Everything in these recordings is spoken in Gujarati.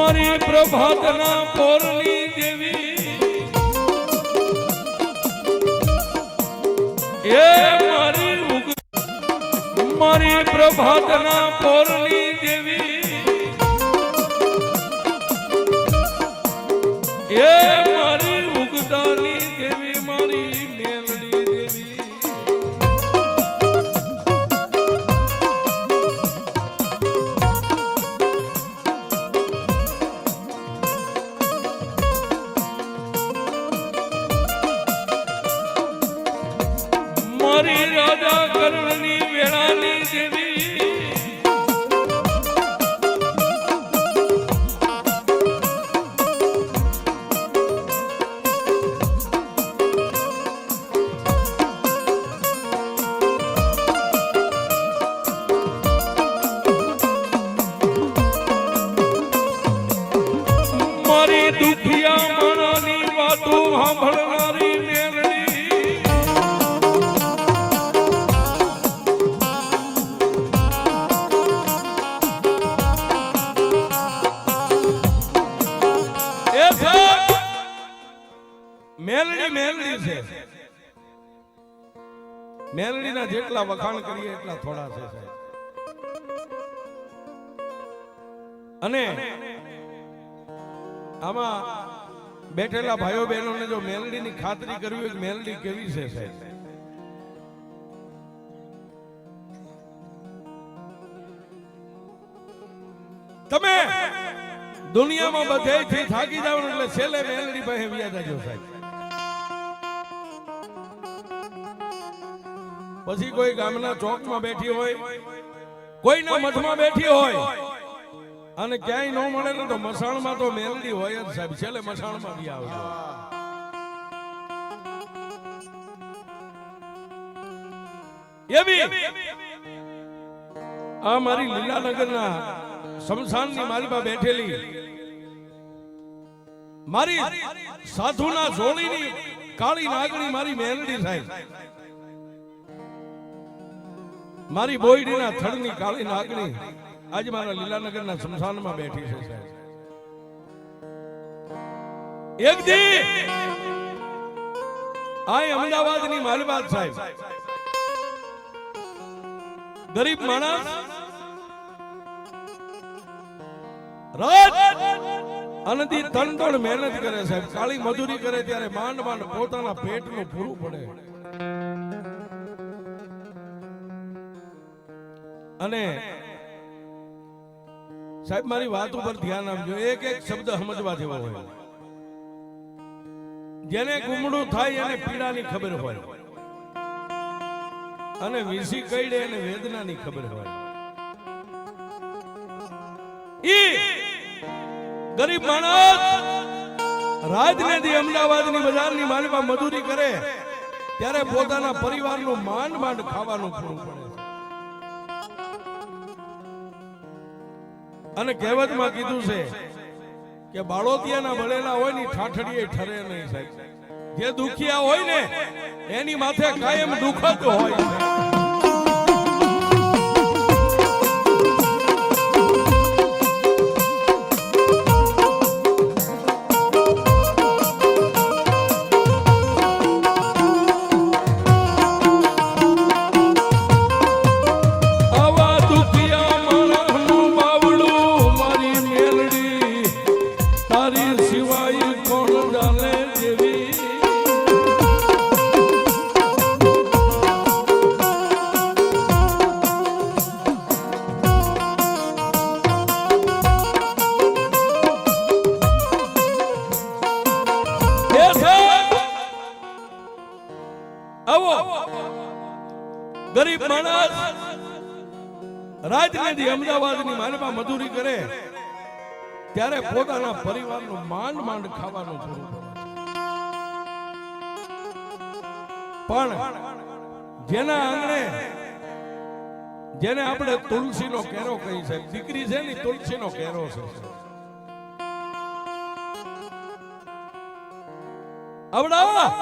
મારી પ્રભાતના પોરની દેવી એ મારી પ્રભાતના પોરની દેવી એ મારી ઉગતાની દેવી મારી મેલડી દેવી મારી રાજા કર્ણની વેળાની દેવી મારી દુખિયા માણાની વાતો સાંભળનારી મેલડી મેલડી મેલડી છે. મેલડીના જેટલા વખાણ કરીએ એટલા થોડા છે સાહેબ. અને આમાં બેઠેલા ભાઈઓ બહેનોને જો મેલડીની ખાતરી કરવી હોય કે મેલડી કેવી છે સાહેબ, તમે દુનિયામાં બધેથી થાકી જાવ એટલે છેલ્લે મેલડી પાસે વ્યા જજો સાહેબ. પછી કોઈ ગામના ચોકમાં બેઠી હોય, કોઈના મઠમાં બેઠી હોય અને ક્યાંય ન મળે ને તો મસાણમાં તો મેલડી હોય જ સાહેબ. છેલ્લે મસાણમાં બી આવજો. એવી આ મારી લીલાનગરના શમશાનની માલમાં બેઠેલી મારી સાધુના જોડીની કાળી નાગણી મારી મેલડી સાહેબ. મારી બોયડીના થડની કાળી નાગણી આજે મારા લીલાનગરના શમશાનમાં બેઠી છે સાહેબ. એક દી આ અમદાવાદની માલબાદ સાહેબ, ગરીબ માણસ રાત અનદી તનતોડ મહેનત કરે સાહેબ, કાળી મજૂરી કરે ત્યારે માંડ માંડ પોતાના પેટનું પૂરું પડે. અને સાહેબ મારી વાત ઉપર ધ્યાન આપજો. એક એક શબ્દ સમજવા જેવો હોય. જેને ગુમડું થાય એને પીડાની ખબર હોય અને વિસી કઈડે એને વેદનાની ખબર હોય. ઈ ગરીબ માણસ રાજનેદી અમદાવાદની બજારની માલમાં મજૂરી કરે ત્યારે પોતાના પરિવારનું માંડ માંડ ખાવાનું પૂરું પડે. અને કહેવતમાં કીધું છે કે બાળોતિયાના ભળેલા હોય ને ઠાઠડીએ ઠરે નહીં સાહેબ. જે દુખિયા હોય ને એની માથે કાયમ દુઃખ જ હોય. ગરીબ માણસ રાજનેદી અમદાવાદની માલમાં મજૂરી કરે ત્યારે પોતાના પરિવારનું માંડ માંડ ખાવાનું પૂરું પડે. પણ જેના આંગણે જેને આપણે તુલસીનો કેરો કહી છે, દીકરી છે ને તુલસીનો કેરો છે. આવડા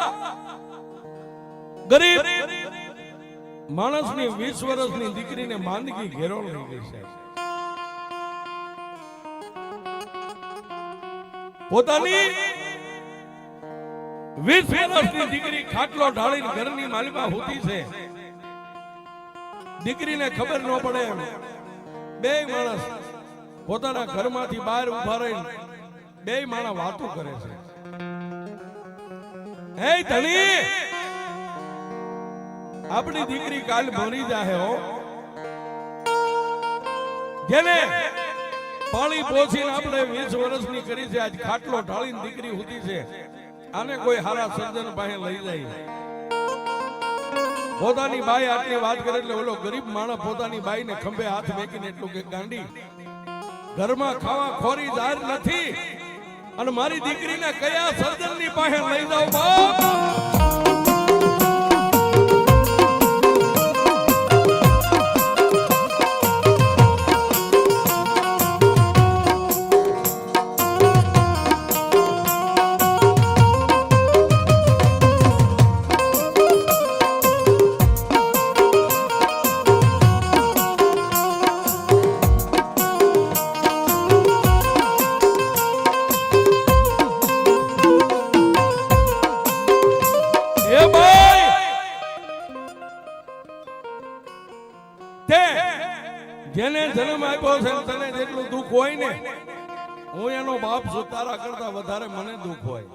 ગરીબ માણસની 20 વર્ષની દીકરીને માંદગી ઘેરો લઈ ગઈ છે. પોતાની 20 વર્ષની દીકરી ખાટલો ઢાળીને ઘરની માલિકા હોતી છે. દીકરીને ખબર ન પડે એમ બે માણસ પોતાના ઘરમાંથી બહાર ઉભા રહીને બે માણસ વાતો કરે છે. હે ધણી, આપણી દીકરી કાલ મરી જાહે હો. જેને પાણી પોસીને આપણે 20 વર્ષની કરી છે, આજ ખાટલો ઢાળીને દીકરી હોતી છે. આને કોઈ હારા સર્જન પાસે લઈ જાય. પોતાની બાઈ આટલી વાત કરે એટલે ઓલો ગરીબ માણસ પોતાની બાઈને ખંભે હાથ મેકીને એટલું કે ગાંડી, ઘરમાં ખાવા ખોરી જાર નથી અને મારી દીકરીને કયા સર્જનની પાસે લઈ જાવ બાપ? જેને જન્મ આપ્યો છે તને જેટલું દુઃખ હોય ને, હું એનો બાપ છું, તારા કરતા વધારે મને દુઃખ હોય.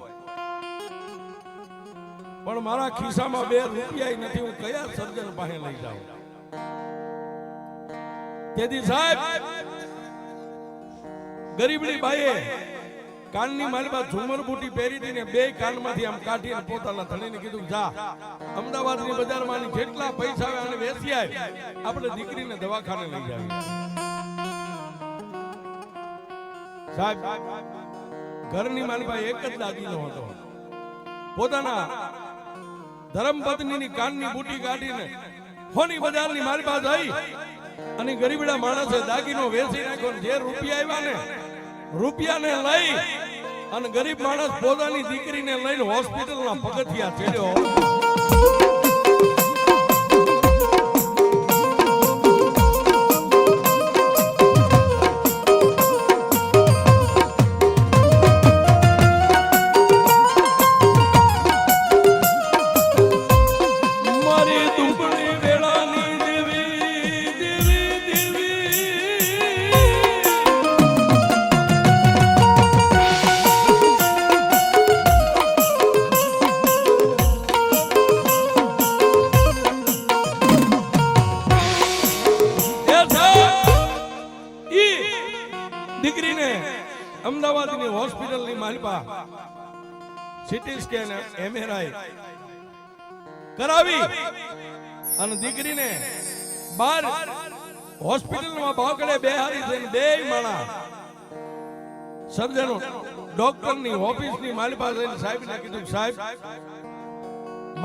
પણ મારા ખિસ્સામાં 2 રૂપિયા નથી, હું કયા સર્જન પાસે લઈ જાઉં? તેથી સાહેબ, ગરીબડી બાઈએ કાનની માલમાં ઝુમર બુટી પહેરી દીને 2 કાનમાંથી આમ કાઢીને પોતાના ધણીને કીધું, જા અમદાવાદની બજારમાં જેટલા પૈસા આવે અને વેચી આવ, આપણે દીકરીને દવાખાને લઈ જાવી. સાહેબ, ઘરની માલમાં એક જ દાગીનો હતો. પોતાના ધર્મપત્નીની કાનની બુટી કાઢીને હોની બજારની માલમાં જઈ અને ગરીબડા માણસે દાગીનો વેચી નાખ્યો. જે રૂપિયા આવ્યા ને, રૂપિયાને લઈ અને ગરીબ માણસ પોતાની દીકરીને લઈને હોસ્પિટલના પગથિયા ચડ્યો. દીકરીને અમદાવાદની હોસ્પિટલની માલપા સીટી સ્કેન MRI કરાવી અને દીકરીને બાર હોસ્પિટલમાં બાકડે બેહારી થઈને 2 માણા સર્જનો ડોક્ટરની ઓફિસની માલપા જઈને સાહેબને કીધું, સાહેબ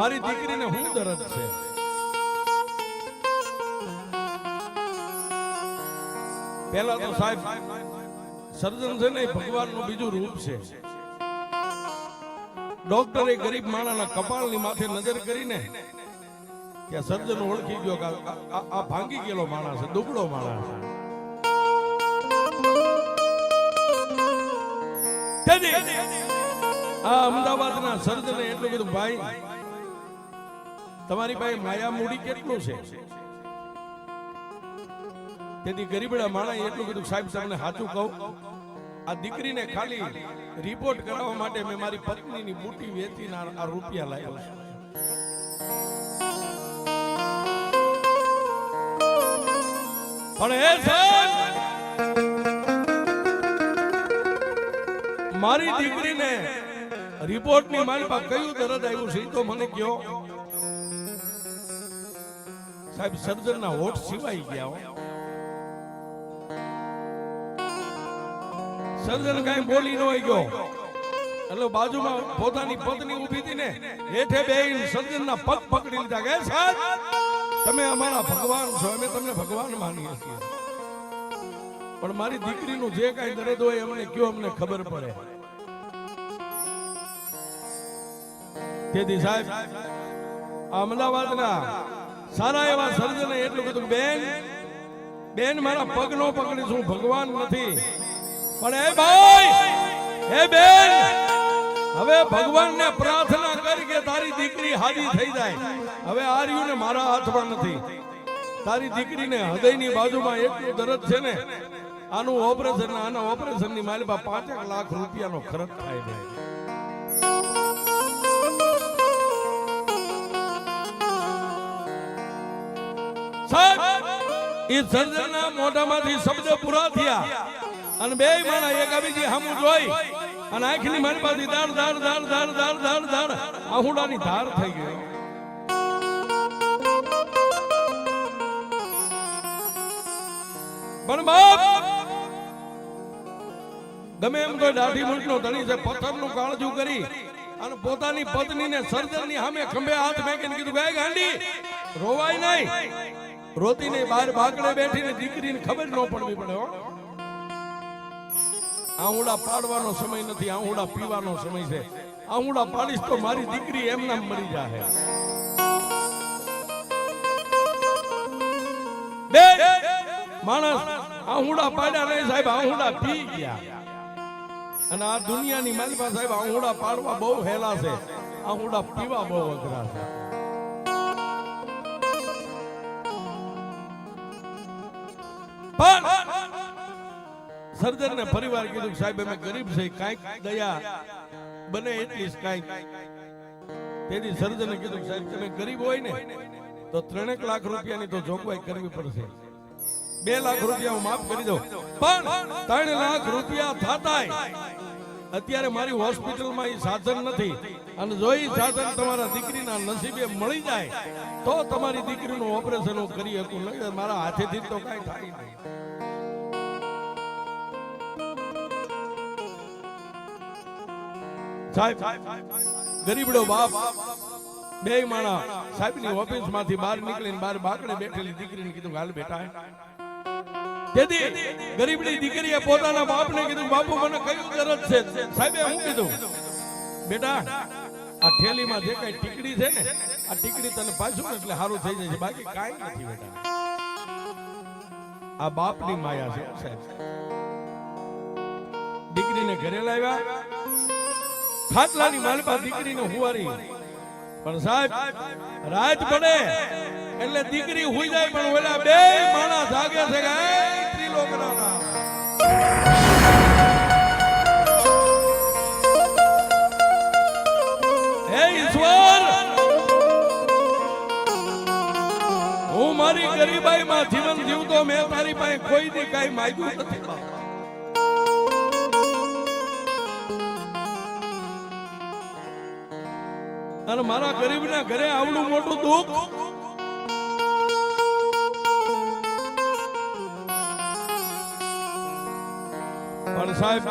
મારી દીકરીને શું દર્દ છે? પહેલા તો સાહેબ સર્જન છે ને ભગવાનનું બીજું રૂપ છે. ડોક્ટરે ગરીબ માણસના કપાળની માથે નજર કરીને કે સર્જન ઓળખી ગયો કે આ ભાંગી ગયેલો માણસ છે, દુબળો માણસ છે. આ અમદાવાદના સર્જને એટલું કીધું, ભાઈ તમારી પાસે માયા મૂડી કેટલું છે? તેથી ગરીબડા માણસે એટલું કીધું, સાહેબ તમને સાચું કહું, આ દીકરીને ખાલી રિપોર્ટ કરાવવા માટે મેં મારી પત્નીની બુટી વેચીને આ રૂપિયા લાવ્યો છું. પણ એ સાહેબ, મારી દીકરીને રિપોર્ટની માલપા કયું દર્દ આવ્યું છે તો મને કહો. સાહેબ સર્જનના હોઠ સિવાય ગયા. સર્જન કઈ બોલી ન ગયો એટલે બાજુમાં પોતાની પત્ની ઊભી હતી ને, હેઠે બેહીને સર્જનના પગ પકડી લીધા કે સાહેબ તમે અમારા ભગવાન છો, અમે તમને ભગવાન માનીએ છીએ, પણ મારી દીકરીનું જે કઈ દર્દ હોય અમને કયો, અમને ખબર પડે. તેથી સાહેબ અમદાવાદના સારા એવા સર્જને એટલું કીધું, બેન મારા પગ નો પકડીશ, હું ભગવાન નથી, પણ એ ભાઈ હે બેન, હવે ભગવાનને પ્રાર્થના કરી કે તારી દીકરી હાજી થઈ જાય. હવે આ રહ્યું ને મારા હાથમાં નથી. તારી દીકરીને હૃદયની બાજુમાં એટલું દર્દ છે ને, આનું ઓપરેશન, આના ઓપરેશનની માલિકા 5 લાખ રૂપિયાનો ખર્ચ થાય છે. સાહેબ, એ સર્જનના મોઢામાંથી શબ્દ પૂરા થયા અને બે માણા એકાબીજી સામું જોઈ અને આંખની માલિકાથી દાળ દાળ દાળ દાળ દાળ દાળ દાળ આહુડાની ધાર થઈ ગઈ. પણ બાપ ગમે એમ તો દાઢી મૂંછનો ધણી છે, પથ્થરનું કાળજું કરી અને પોતાની પત્નીને સર્જનની સામે ખંભે હાથ મેકીને કીધું, ગાય ગાંડી રોવાય નહીં. રોતી નહીં, બહાર બાકડે બેઠીને દીકરીને ખબર ન પડવી પડે. હો, આહુડા પાડવાનો સમય નથી, આહુડા પીવાનો સમય છે. આહુડા પાડીશ તો મારી દીકરી એમના મરી જાય. બે માણસ આહુડા પાડ્યા નહીં સાહેબ, આહુડા પી ગયા. અને આ દુનિયાની માલિકા સાહેબ આહુડા પાડવા બહુ હેલા છે, આહુડા પીવા બહુ અઘરા છે. સર્જનને ફરીવાર કીધું, સાહેબ અમે ગરીબ છે, કાંઈક દયા બને એટલી કાંઈક. તેથી સર્જને કીધું, સાહેબ તમે ગરીબ હોય ને તો 3 લાખ રૂપિયાની તો જોગવાઈ કરવી પડશે. 2 લાખ રૂપિયા હું માફ કરી દઉં, પણ 3 લાખ રૂપિયા થતાય અત્યારે મારી હોસ્પિટલમાં એ સાધન નથી. અને જો એ સાધન તમારા દીકરીના નસીબે મળી જાય તો તમારી દીકરીનું ઓપરેશન હું કરી શકું. નહીં મારા હાથેથી તો કાંઈ થાય નહીં. સાહેબ, ગરીબડો બાપ બે માણા સાહેબની ઓફિસમાંથી બહાર નીકળીને બહાર બાકડે બેઠેલી દીકરીને કીધું, હાલ બેટા. તેથી ગરીબની દીકરીએ પોતાના બાપને કીધું, બાપુ મને કયું દર્દ છે? સાહેબે હું કીધું, બેટા આ થેલીમાં જે કઈ ટીકડી છે ને, આ ટીકડી તને પાછું એટલે સારું થઈ જશે, બાકી કાંઈ નથી બેટા. આ બાપની માયા છે સાહેબ. દીકરીને ઘરે લાવ્યા, ખાટલાની માલપા દીકરીને હુવારી. પણ સાહેબ રાત પડે એટલે દીકરી હુઈ જાય, પણ ઓલા બે માણા જાગે છે કે ત્રિલોકના. હે ઈશ્વર, હું મારી ગરીબાઈમાં જીવન જીવતો મેં તારી પાસે કોઈ દી કાંઈ માંગ્યું નથી. અને મારા ગરીબના ઘરે આવડું મોટું દુઃખ. પણ સાહેબ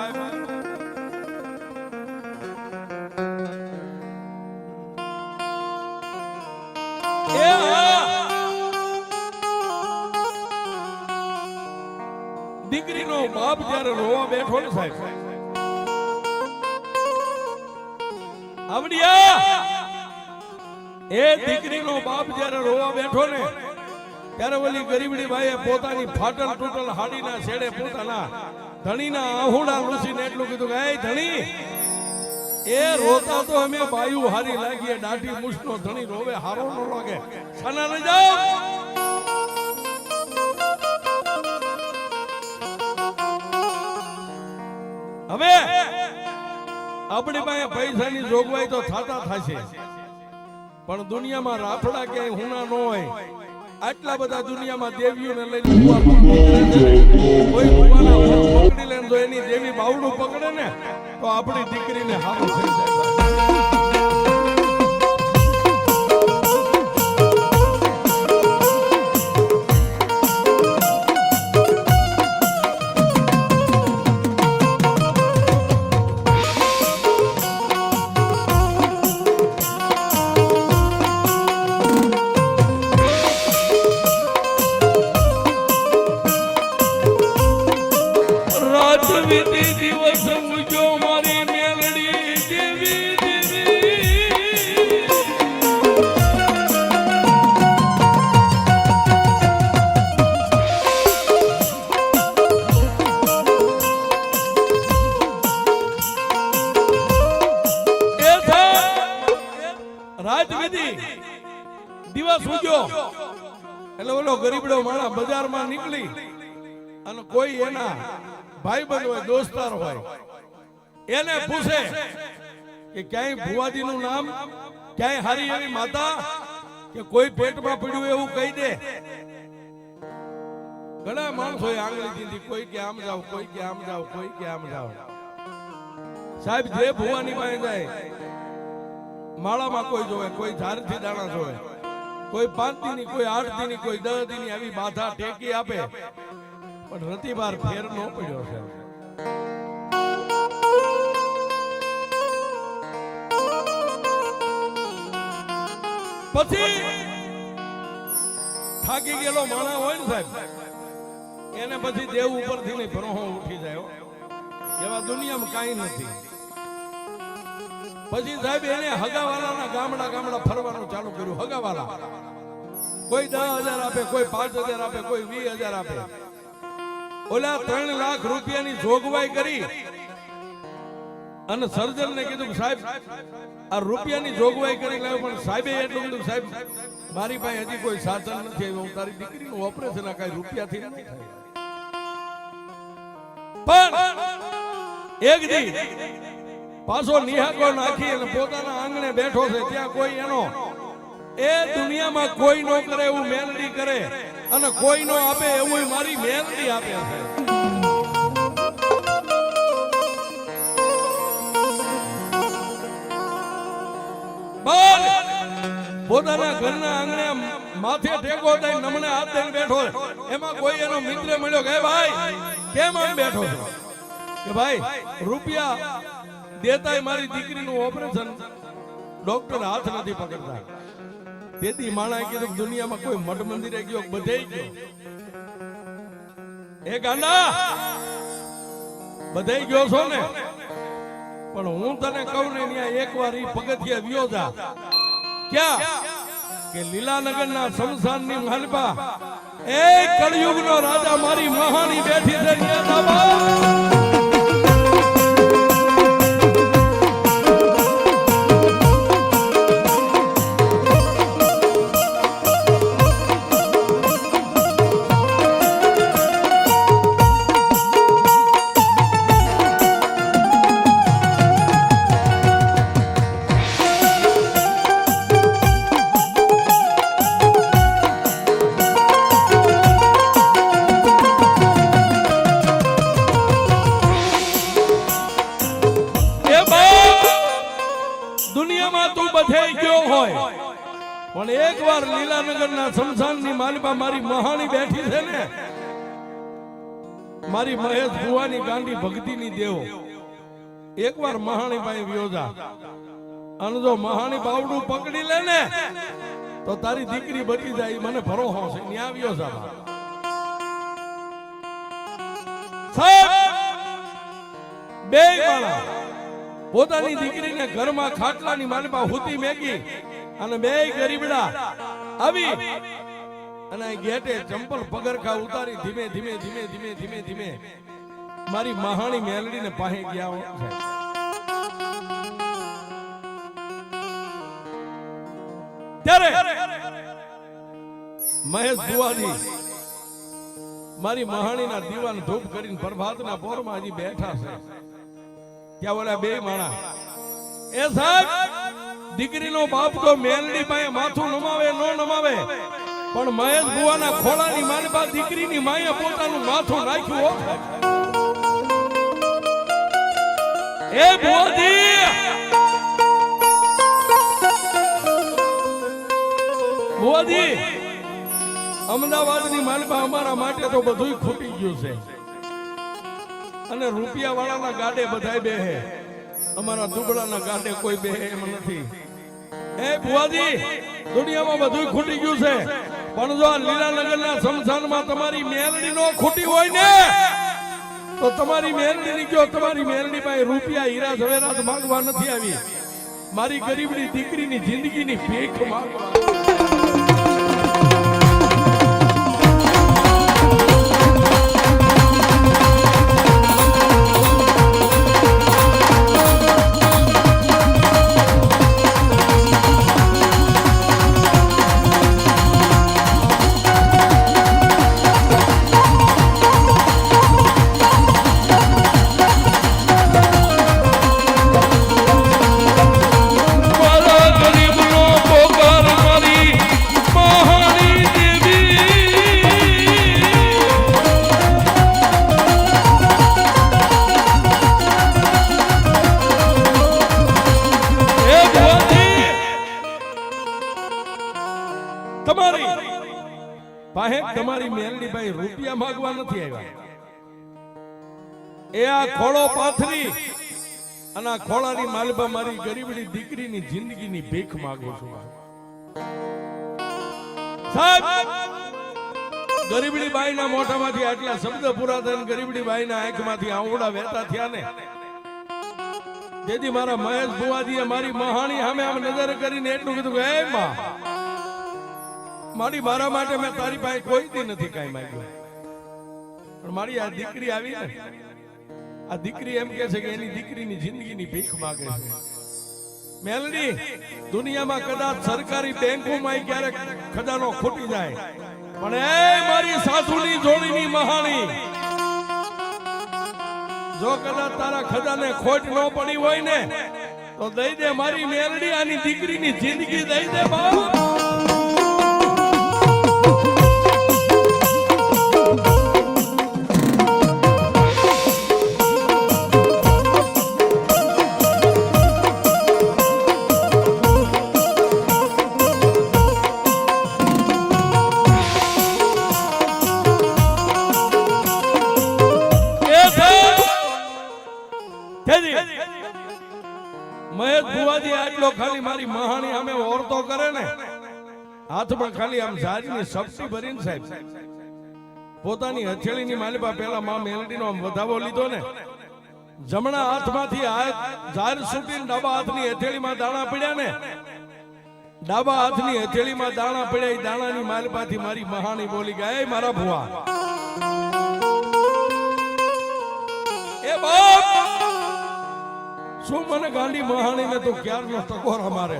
દીકરીનો બાપ જયારે રોવા બેઠો ને સાહેબ, આવડિયા એ દીકરીનો બાપ જયારે રોવા બેઠો ને ત્યારે ઓલી ગરીબડી ભાઈએ પોતાની ફાટલ તૂટલ હાડીના છેડે પોતાના ધણીના આહુડા લૂસીને એટલું કીધું કે, એ ધણી એ રોતા તો અમે બાયુ હારી લાગીએ, દાઢી મુછનો ધણી રોવે હારો ન લાગે, સાના લઈ જાઓ. હવે આપણી પાસે પૈસાની જોગવાઈ તો થતા થશે, પણ દુનિયામાં રાફડા ક્યાંય હુના ન હોય. આટલા બધા દુનિયામાં દેવીઓને લઈને કોઈ ભગવાના પકડી લે, તો એની દેવી બાવડું પકડે ને તો આપણી દીકરીને હારું થઈ જાય. દિવસ ઉજો મારી મેલડી દેવી દેવી. રાત વીતી દિવસ ઉગ્યો એટલે ઓલો ગરીબડો માણસ બજારમાં નીકળી અને કોઈ એના ભાઈબંધ હોય દોસ્તાર હોય એને પૂછે કે ક્યાંય ભુવાજી નું નામ ક્યાંય હારી એવી માતા કે કોઈ પેટમાં પડ્યું એવું કહી દે ઘણા માણસો આંગળી દીધી કોઈ કે આમ જાવ કોઈ કે આમ જાવ કોઈ કે આમ જાવ સાહેબ જે ભુવાની પાસે જાય માળામાં કોઈ જોવે કોઈ ઝારથી દાણા જોવે કોઈ 5 દીની કોઈ 8 દીની કોઈ 10 દીની આવી બાધા ટેકી આપે પણ રતિબાર ફેર ન પડ્યો છે પછી થાકી ગયેલો માણસ હોય ને સાહેબ એને પછી દેવ ઉપરથી નહીં ભરોહો ઉઠી જાય એવા દુનિયામાં કાંઈ નથી પછી સાહેબ એને હગાવાલાના ગામડા ફરવાનું ચાલુ કર્યું હગાવાલા કોઈ 10,000 આપે કોઈ 5,000 આપે કોઈ 20,000 આપે ઓલા 3 લાખ રૂપિયાની જોગવાઈ કરી અને સર્જન ને કીધું સાહેબ આ રૂપિયાની જોગવાઈ કરી લાવ્યો પણ સાહેબે એટલું કીધું સાહેબ મારી પાસે હજી કોઈ સાધન નથી હું તારી દીકરીનું ઓપરેશન કઈ રૂપિયાથી નથી થાય પણ એક દી પાછો નિહાકો નાખી અને પોતાના આંગણે બેઠો છે ત્યાં કોઈ એનો એ દુનિયામાં કોઈ નો કરે એવું મેલડી કરે અને કોઈ નો આપે એવું મારી મેલડી આપે છે પોતાના ઘરના આંગણે માથે ટેકો દઈને નમણે હાથ દઈને બેઠો એમાં કોઈ એનો મિત્ર મળ્યો કે ભાઈ કેમ આમ બેઠો છો કે ભાઈ રૂપિયા દેતાય મારી દીકરીનું ઓપરેશન ડોક્ટર હાથ નથી પકડતા તેથી માણાએ કીધું દુનિયામાં કોઈ મઠ મંદિરે ગયો બધે ગયો એ ગાંડા બધે ગયો છો ને પણ હું તને કહું ને ત્યાં એકવાર ઈ પગથિયા વ્યો જા ક્યાં કે લીલાનગરના શમશાનની માલપા એ કળયુગનો રાજા મારી મહાની બેઠી છે ત્યાં દાબા પણ એકવાર લીલાનગરના શમશાનની માલિકા મારી મહાની બેઠી છે ને મારી મહેશ ભુવાની ગાંડી ભક્તિની દેવ એકવાર મહાણી પાસે વ્યોજા અને જો મહાણી બાવડું પકડી લે ને તો તારી દીકરી બચી જાય મને ભરોસો છે ન્યા વ્યોજા બે માળા પોતાની દીકરીને ઘરમાં ખાટલાની માલિકા હુતી મેગી અને બે ગરીબડા આવી અને ગેટે ચંપલ પગરખા ઉતારી ધીમે ધીમે ધીમે ધીમે ધીમે ધીમે મારી મહાણી મેલડીને પાસે ગયા છે ત્યારે મહેશ ભુવાજી મારી મહાણીના દીવાન ધૂપ કરીને પ્રભાતના પોરમાં હજી બેઠા છે ત્યાં ઓલા બે માણા એ સાહેબ દીકરીનો બાપ તો મેલડી પાસે માથું નમાવે નો નમાવે પણ મહેશ ભુવાના ખોળાની માલપા દીકરીની માએ પોતાનું માથું નાખ્યું એ ભુવાજી ભુવાજી અમદાવાદની માલપા અમારા માટે તો બધું ખૂટી ગયું છે અને રૂપિયા વાળાના ગાડે બધાય બેહે અમારા દુબળાના ગાડે કોઈ બેહે એમ નથી એ ભુવાજી દુનિયામાં બધું ખૂટી ગયું છે પણ જો આ લીલાનગરના શમશાનમાં તમારી મેલડી નો ખૂટી હોય ને તો તમારી મેલડી ની કયો તમારી મેલડી પાસે રૂપિયા હીરા ઝવેરાત માંગવા નથી આવી મારી ગરીબની દીકરીની જિંદગીની ભીખ માંગવા વાહે તમારી મેલડી ભાઈ રૂપિયા માંગવા નથી આવ્યા. એ આ ખોળો પાથરી અને આ ખોળાની માલબા મારી ગરીબડી દીકરીની જિંદગીની ભીખ માંગુ છું. સાહેબ, ગરીબડી બાઈના મોઢામાંથી આટલા શબ્દ પૂરા થઈને ગરીબડી બાઈના આંખમાંથી આંવડા વહેતા થયા ને, તેથી મારા મહેશ ભુવાજીએ મારી મહાણી સામે આમ નજર કરીને એટલું કીધું કે હે માં, મારા માટે મેં તારી પાસે કોઈ દી નથી કાંઈ માંગ્યું, પણ મારી આ દીકરી આવી ને, આ દીકરી એમ કે છે કે એની દીકરીની જિંદગીની ભીખ માંગે છે. મેલડી, દુનિયામાં કદાચ સરકારી બેંકોમાં ક્યારેક ખજાનો ખૂટી જાય, પણ એ મારી સાસુની જોડીની મહાણી, જો કદાચ તારા ખજાને ખોટ ન પડી હોય ને તો દઈ દે મારી મેલડી, આની દીકરીની જિંદગી દઈ દે બાપ. મહેશ ભુવાજી આટલો ખાલી મારી મહાણી સામે ઓરતો કરે ને, હાથમાં ખાલી આમ ઝાડની સપટી ભરીને સાહેબ પોતાની હથેળીની માલિપા પેલા માં મેલડીનો આમ વધાવો લીધો ને, જમણા હાથમાંથી ઝાડ છૂટીને ડાબા હાથની હથેળીમાં દાણા પડ્યા ને, ડાબા હાથની હથેળીમાં દાણા પડ્યા, એ દાણાની માલિપાથી મારી મહાણી બોલી ગયા, એ મારા ભુવા, એ બાપ, શું મને ગાંડી મહાણીને તો ક્યારનો ટકોરા મારે.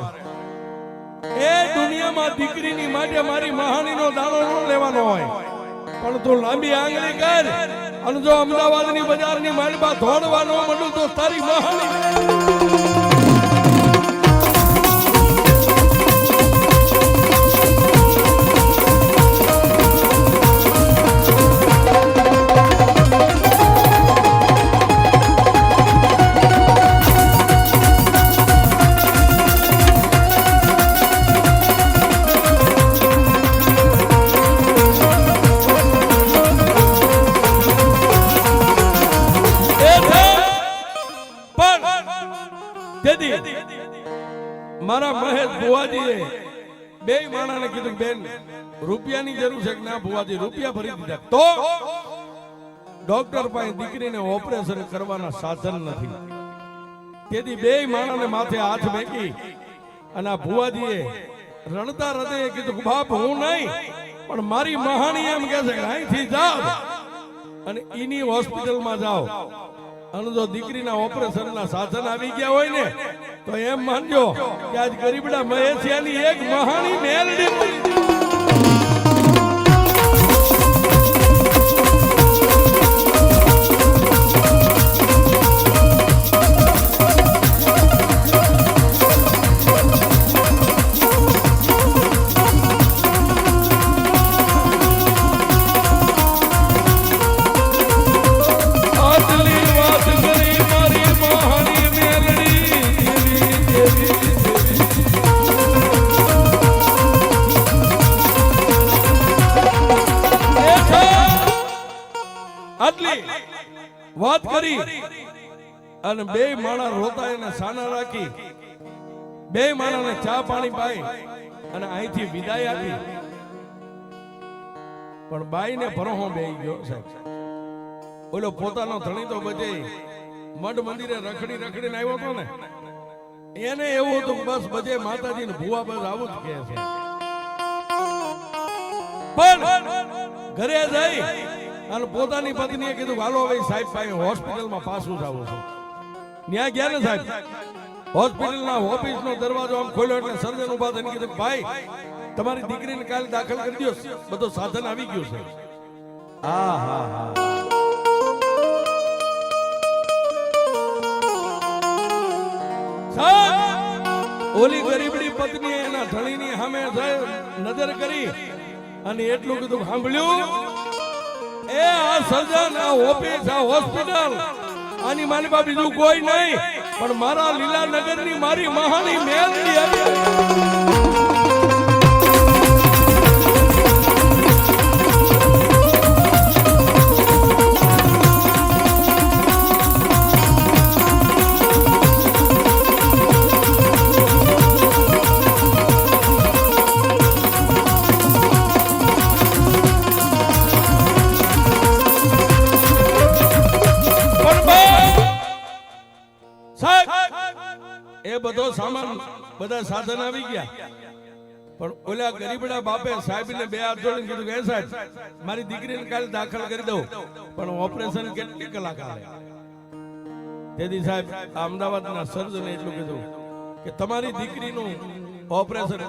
એ દુનિયામાં દીકરીની માટે મારી મહાણીનો દાણો ન લેવાનો હોય, પણ તું લાંબી આંગળી કર અને જો અમદાવાદની બજારની માલબા ધોડવાનો મળું તો તારી મહાણી મારા મહેશ ભુવાજીએ બે માણાને કીધું, બેન રૂપિયાની જરૂર છે કે ના ભુવાજી, રૂપિયા ભરી દીધા. તો ડોક્ટર પાસે દીકરીને ઓપરેશન કરવાના સાધન નથી, તેથી બે માણાને માથે હાથ મેકી અને આ ભુવાજીએ રણતા હૃદયે કીધું, બાપ હું નહીં પણ મારી મહાણી એમ કે છે કે અહીંથી જાઓ અને ઈની હોસ્પિટલમાં જાઓ, અને જો દીકરીના ઓપરેશનના સાધન આવી ગયા હોય ને તો એમ માનજો કે આજ ગરીબડા મહેશિયાની એક મહાણી મેલડી વાત કરી અને બે માણા રોતા એને સાના રાખી, બે માણાને ચા પાણી પાઈ અને અહીંથી વિદાય આપી. પણ બાઈને ભરોહો બેહી ગયો સાહેબ. ઓલો પોતાનો ધણી તો બજે મઢ મંદિરે રખડી રખડીને આવ્યો હતો ને, એને એવું હતું બસ બજે માતાજીને ભુવા બસ આવું જ કહે છે. પણ ઘરે જઈ અને પોતાની પત્નીએ કીધું, હાલો હવે સાહેબ પાસે હોસ્પિટલમાં પાછું જવું છે. ત્યાં ગયા ને સાહેબ, હોસ્પિટલના ઓફિસનો દરવાજો આમ ખોલ્યો એટલે સર્જન ઉભા થઈને કીધું, ભાઈ તમારી દીકરીને કાલે દાખલ કરી દો, બધું સાધન આવી ગયું છે. હા હા હા, ઓલી ગરીબડી પત્નીએ એના ધણીની સામે નજર કરી અને એટલું કીધું, સાંભળ્યું એ આ સર્જન, આ ઓફિસ, આ હોસ્પિટલ, આની મારી પાસે બીજું કોઈ નહીં પણ મારા લીલાનગરની મારી મહાણી મેલડી આવી. એ બધો સામાન બધા સાધન આવી ગયા, પણ ઓલા ગરીબડા બાપે સાહેબને બે હાથ જોડીને કીધું કે એ સાહેબ મારી દીકરીને કાલે દાખલ કરી દઉં, પણ ઓપરેશન કેટલી કલાક હાલે? તેથી સાહેબ અમદાવાદના સર્જને એટલું કીધું કે તમારી દીકરીનું ઓપરેશન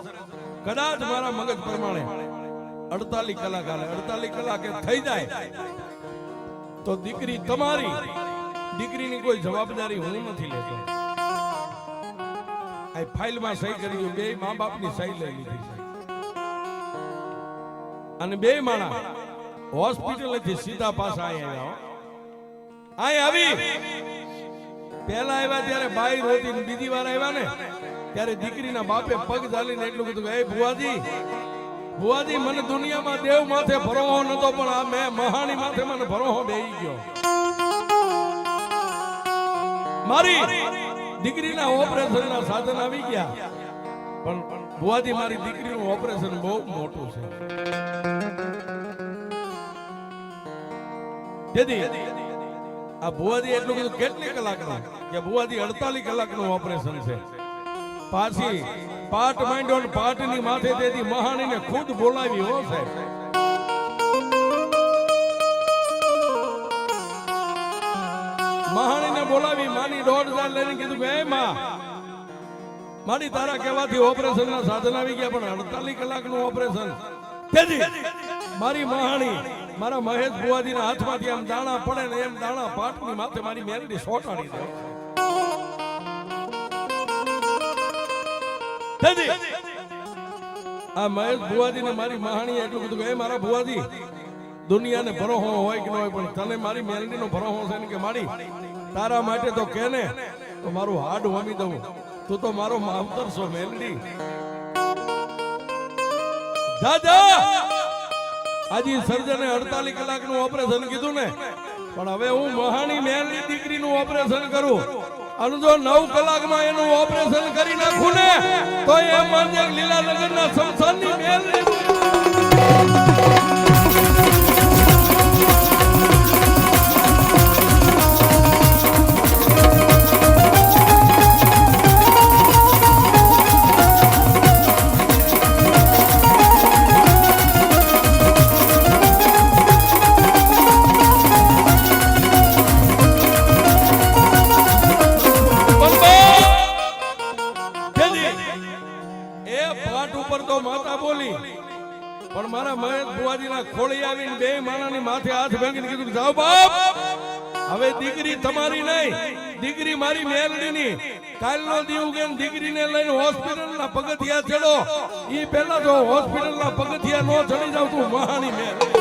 કદાચ મારા મગજ પ્રમાણે 48 કલાક હાલે, 48 કલાકે થઈ જાય તો દીકરી તમારી, દીકરીની કોઈ જવાબદારી હું નથી લેતો. આ ફાઇલમાં સહી કરી દઉં, બે મા બાપની સહી લઈ લીધી છે. અને બે માણા હોસ્પિટલથી સીધા પાછા અહીં આવી. પહેલા આવ્યા ત્યારે બાઈ રોતી, બીજી વાર આવ્યા ને ત્યારે દીકરીના બાપે પગ ઝાલીને એટલું કીધું કે એ ભુવાજી મને દુનિયામાં દેવ માથે ભરોહો નતો, પણ આ મેં મહાણી માથે મને ભરોહો બેહી ગયો. મારી દીકરીના ઓપરેશનના સાધન આવી ગયા, પણ ભુવાજી મારી દીકરીનું ઓપરેશન બહુ મોટું છે. તેથી આ ભુવાજી એટલું કીધું કેટલી કલાકનું, કે ભુવાજી 48 કલાકનું ઓપરેશન છે. પાછી પાટ માંડ્યો ને પાટની માથે તેથી મહાણીને ખુદ બોલાવી. હો સાહેબ, મહાણીને બોલાવી, માની 1.5 લઈને કીધું કે એ માં મારી તારા કહેવાથી ઓપરેશનના સાધન આવી ગયા, પણ 48 કલાકનું ઓપરેશન. તેથી મારી મહાણી મારા મહેશ ભુવાજીના હાથમાંથી આમ દાણા પડે ને એમ દાણા પાટની માથે મારી મેરડી સોટાડી દે. આ મહેશ ભુવાજીને મારી મહાણીએ એટલું કીધું કે એ મારા ભુવાજી દુનિયાને ભરોહો હોય કે ન હોય, પણ તને મારી મેરડીનો ભરોહો છે ને કે મારી તારા માટે તો કે ને તો મારું હાડ હોમી દઉં, તું તો મારો માવતર છો મેરડી. આજે સર્જને 48 કલાકનું ઓપરેશન કીધું ને, પણ હવે હું મહાણી મેરડી દીકરીનું ઓપરેશન કરું, અને જો 9 કલાકમાં એનું ઓપરેશન કરી નાખું ને તો એ માનજે લીલાનગરના સંસારની મેરડી. પણ મારા મહેશ ભુવાજીના ખોળી આવીને બે માણાની માથે હાથ ભેંગીને કીધું જાઓ બાપ, હવે દીકરી તમારી નહીં, દીકરી મારી મેરડીની. કાલનો દીવ કે દીકરીને લઈને હોસ્પિટલના પગથિયા ચડો, ઈ પહેલા જો હોસ્પિટલના પગથિયા નો ચડી જાવ તું મહાની મેરડી.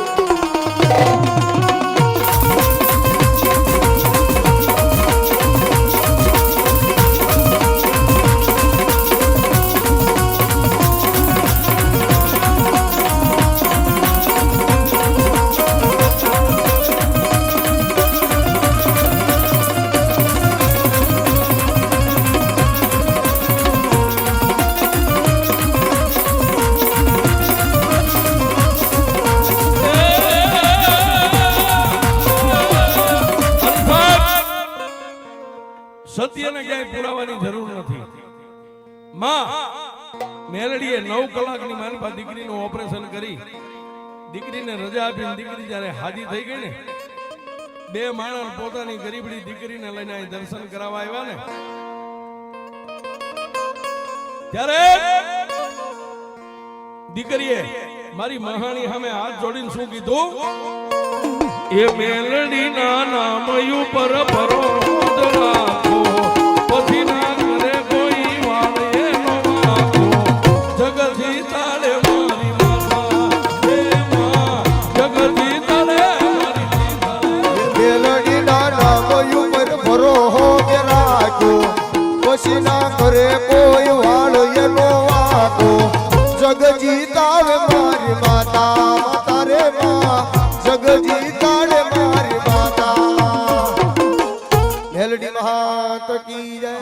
સત્યને ક્યાંય પુરાવાની જરૂર નથી. માં મેલડીએ 9 કલાકની મારી પાસે દીકરીનું ઓપરેશન કરી, દીકરીને રજા આપીને દીકરી જ્યારે હાજી થઈ ગઈ ને, બે માણસ પોતાની ગરીબડી દીકરીને લઈને અહીં દર્શન કરાવવા આવ્યા ને, ત્યારે દીકરીએ મારી મહાણી સામે હાથ જોડીને શું કીધું? એ મેલડીના નામ ઉપર ભરોસો રાખો, પછી ના કરે કોઈ વાળ એનો વાકો. જગતથી તાળે મારી માતા, હે માં જગતથી તાળે મારી માતા. મેલડીના નામ ઉપર ભરોસો રાખો, પછી ના કરે કોઈ વાળ એનો વાકો. જગજી તાળે મારી માતા, માતા રે માં જગજી તાળે મારી માતા. મેલડી મહાત કી જય.